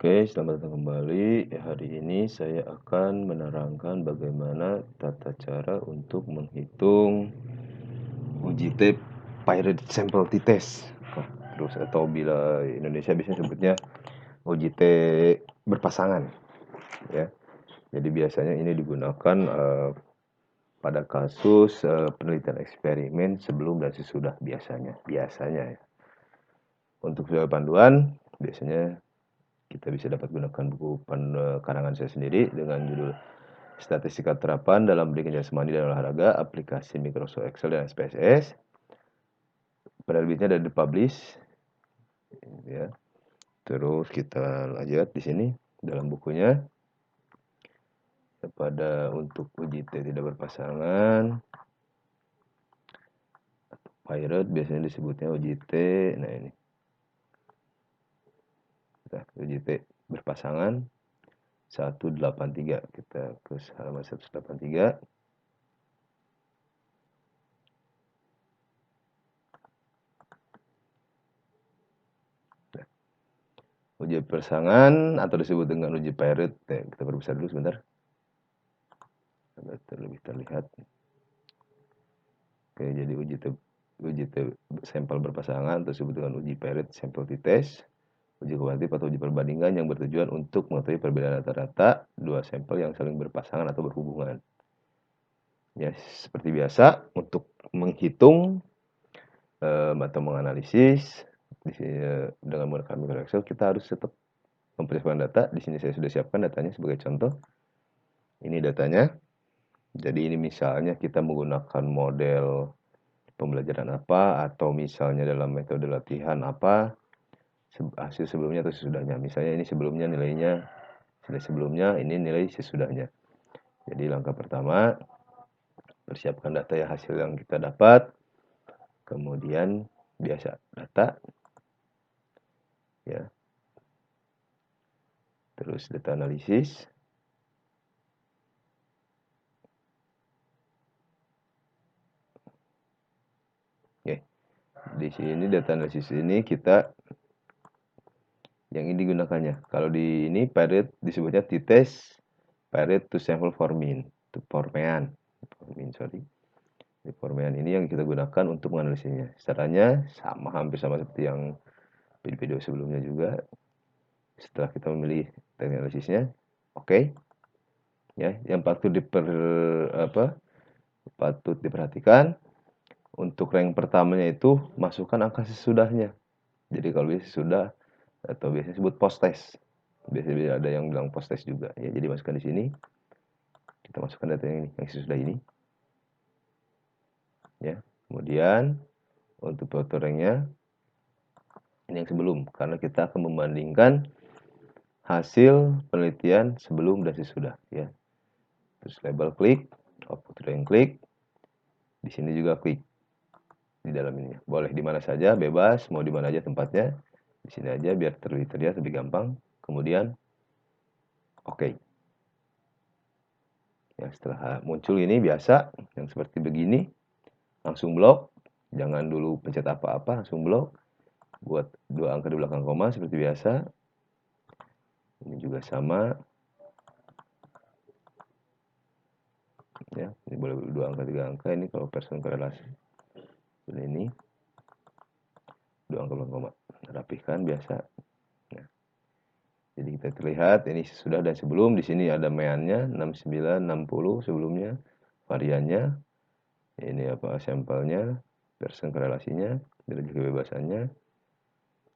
Oke, selamat datang kembali. Hari ini saya akan menerangkan bagaimana tata cara untuk menghitung uji T Pirate Sample T-Test. Terus atau bila Indonesia biasanya sebutnya uji T berpasangan, ya. Jadi biasanya ini digunakan pada kasus penelitian eksperimen sebelum dan sesudah biasanya ya. Untuk video panduan biasanya kita bisa dapat gunakan buku karangan saya sendiri dengan judul Statistika Terapan dalam Pendidikan Jasmani dan Olahraga, Aplikasi Microsoft Excel dan SPSS. Penerbitnya dari The Publish. Ya. Terus kita lanjut di sini dalam bukunya. Pada untuk uji T tidak berpasangan, Pirate biasanya disebutnya uji T. Nah ini. Nah, uji T berpasangan 183. Kita ke halaman 183. Uji pasangan atau disebut dengan uji Pirate. Kita perbesar dulu sebentar agar lebih terlihat. Oke, jadi uji sampel berpasangan tersebut dengan uji Pirate Sample T-Test, uji kuantitatif atau uji perbandingan yang bertujuan untuk mengetahui perbedaan rata-rata dua sampel yang saling berpasangan atau berhubungan. Ya, seperti biasa untuk menghitung atau menganalisis dengan menggunakan Microsoft Excel, kita harus tetap mempersiapkan data. Di sini saya sudah siapkan datanya sebagai contoh. Ini datanya. Jadi ini misalnya kita menggunakan model pembelajaran apa, atau misalnya dalam metode latihan apa, hasil sebelumnya atau sesudahnya. Misalnya ini sebelumnya nilainya, sebelumnya ini nilai sesudahnya. Jadi langkah pertama, persiapkan data ya, hasil yang kita dapat. Kemudian biasa data, ya. Terus data analisis. Oke. Di sini data analisis ini kita yang ini digunakannya. Kalau di ini Pirate disebutnya T-Test Pirate to Sample Formean. Formean ini yang kita gunakan untuk menganalisisnya. Caranya sama, hampir sama seperti yang video sebelumnya juga. Setelah kita memilih teknik analisisnya, oke. Ya, yang patut diperhatikan untuk rank pertamanya itu masukkan angka sesudahnya. Jadi kalau biasa sesudah atau biasanya sebut post test. Biasanya ada yang bilang post test juga. Ya, jadi masukkan di sini. Kita masukkan data yang sesudah ini. Ya, kemudian untuk foto ranknya ini yang sebelum, karena kita akan membandingkan hasil penelitian sebelum dan sesudah, ya. Terus label klik, output rank klik, di sini juga klik di dalam ini. Boleh di mana saja, bebas, mau di mana aja tempatnya. Di sini aja biar terlihat lebih gampang. Kemudian oke. Ya, setelah muncul ini biasa yang seperti begini, langsung blok. Jangan dulu pencet apa-apa, langsung blok. Buat dua angka di belakang koma seperti biasa. Ini juga sama. Ya, ini boleh dua angka, tiga angka. Ini kalau person korelasi. Ini dua angka belakang koma. Rapihkan biasa. Nah, jadi kita terlihat ini sudah dan sebelum. Di sini ada meannya 69, 60 sebelumnya. Variannya. Ini apa sampelnya, person korelasinya, derajat kebebasannya.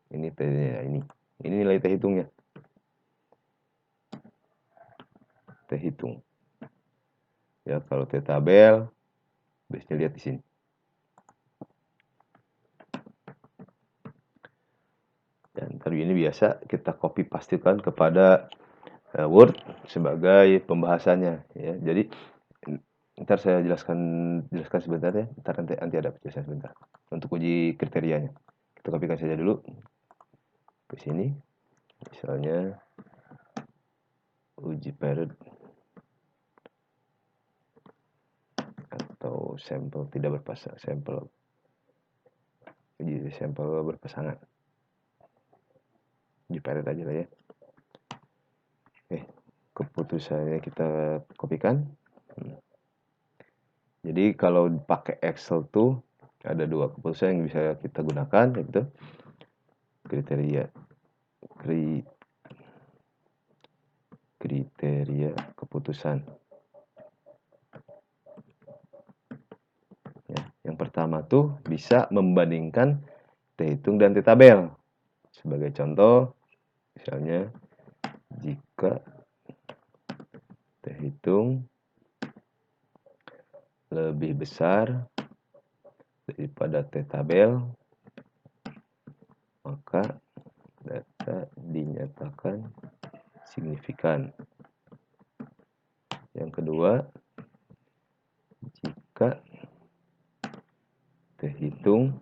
Ini T-nya, ini nilai T hitungnya. T hitung. Ya, kalau T tabel, biasanya lihat di sini. Dan tadi ini biasa kita copy pastikan kepada Word sebagai pembahasannya, ya. Jadi ntar saya jelaskan sebentar ya. Ntar nanti ada penjelasan sebentar untuk uji kriterianya. Kita kopikan saja dulu ke sini. Misalnya uji Pirate atau sampel tidak berpasangan, uji sampel berpasangan. Uji Pirate aja lah ya. keputusannya kita kopikan. Jadi kalau pakai Excel tuh ada dua keputusan yang bisa kita gunakan, yaitu kriteria keputusan. Ya, yang pertama tuh bisa membandingkan T-hitung dan T-tabel. Sebagai contoh, misalnya jika T-hitung lebih besar daripada T-tabel, maka data dinyatakan signifikan. Yang kedua, jika T-hitung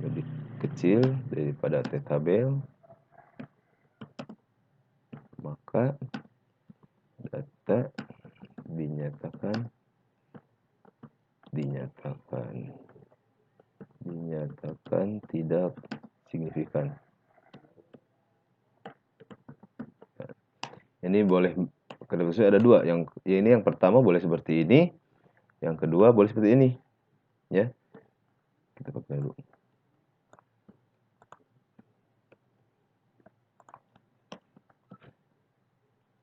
lebih kecil daripada T-tabel, maka data dinyatakan tidak signifikan. Ini boleh, ada dua. Ini yang pertama boleh seperti ini, yang kedua boleh seperti ini. Ya, kita pakai dulu.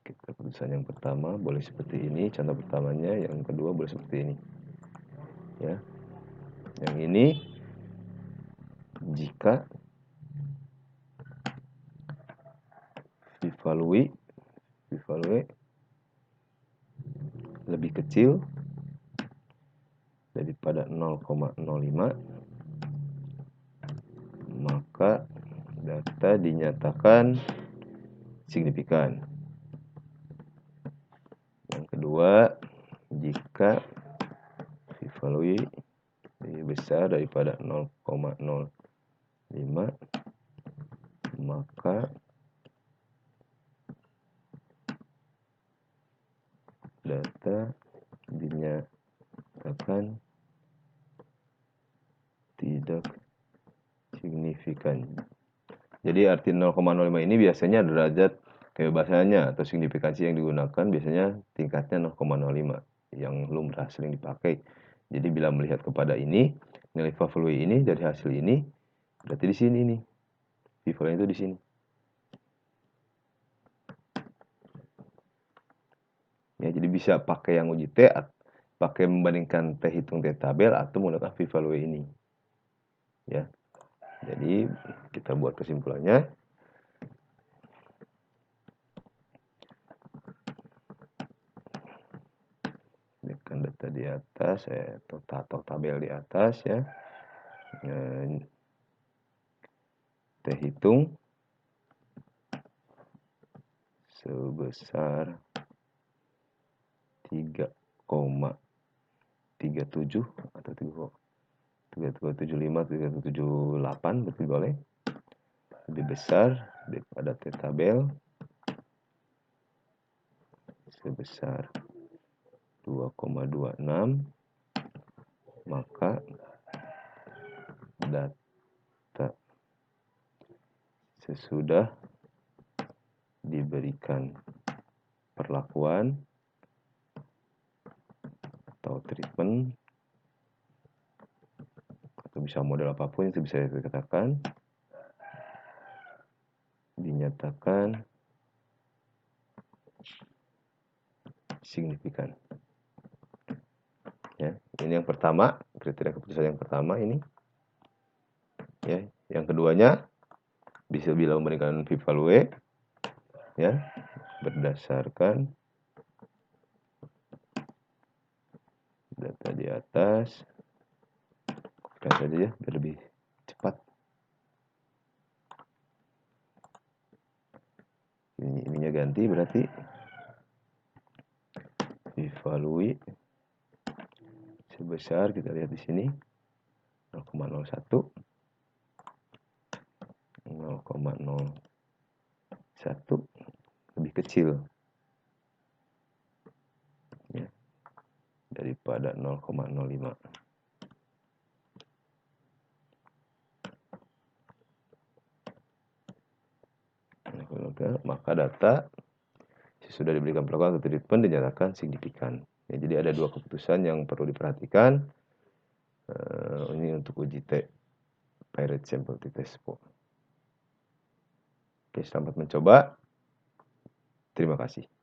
Keputusan yang pertama boleh seperti ini, contoh pertamanya. Yang kedua boleh seperti ini. Ya, yang ini jika value lebih kecil daripada 0,05, maka data dinyatakan signifikan. Yang kedua, jika value lebih besar daripada 0,05, maka data dinyatakan tidak signifikan. Jadi arti 0,05 ini biasanya derajat kebebasannya atau signifikansi yang digunakan biasanya tingkatnya 0,05 yang lumrah sering dipakai. Jadi bila melihat kepada ini, nilai value ini dari hasil ini, berarti di sini nih. Value itu di sini. Ya, jadi bisa pakai yang uji T, pakai membandingkan T-hitung T-tabel atau menggunakan value ini. Ya. Jadi kita buat kesimpulannya. Dengan data di atas, atau tabel di atas ya. T-hitung sebesar 3,37 atau 3,75, 3,78 berarti boleh lebih besar daripada T-tabel sebesar 2,26, maka data sesudah diberikan perlakuan atau treatment atau bisa model apapun itu bisa dikatakan dinyatakan signifikan. Ya, ini yang pertama, kriteria keputusan yang pertama ini. Ya, yang keduanya bisa bila memberikan value ya berdasarkan data di atas. Kopikan saja ya biar lebih cepat. Ininya ganti berarti value sebesar, kita lihat di sini 0,01 lebih kecil ya, daripada 0,05. Maka data sesudah diberikan perlakuan atau treatment dinyatakan signifikan. Ya, jadi ada 2 keputusan yang perlu diperhatikan. Ini untuk uji pirate sample t-test. Oke, selamat mencoba. Terima kasih.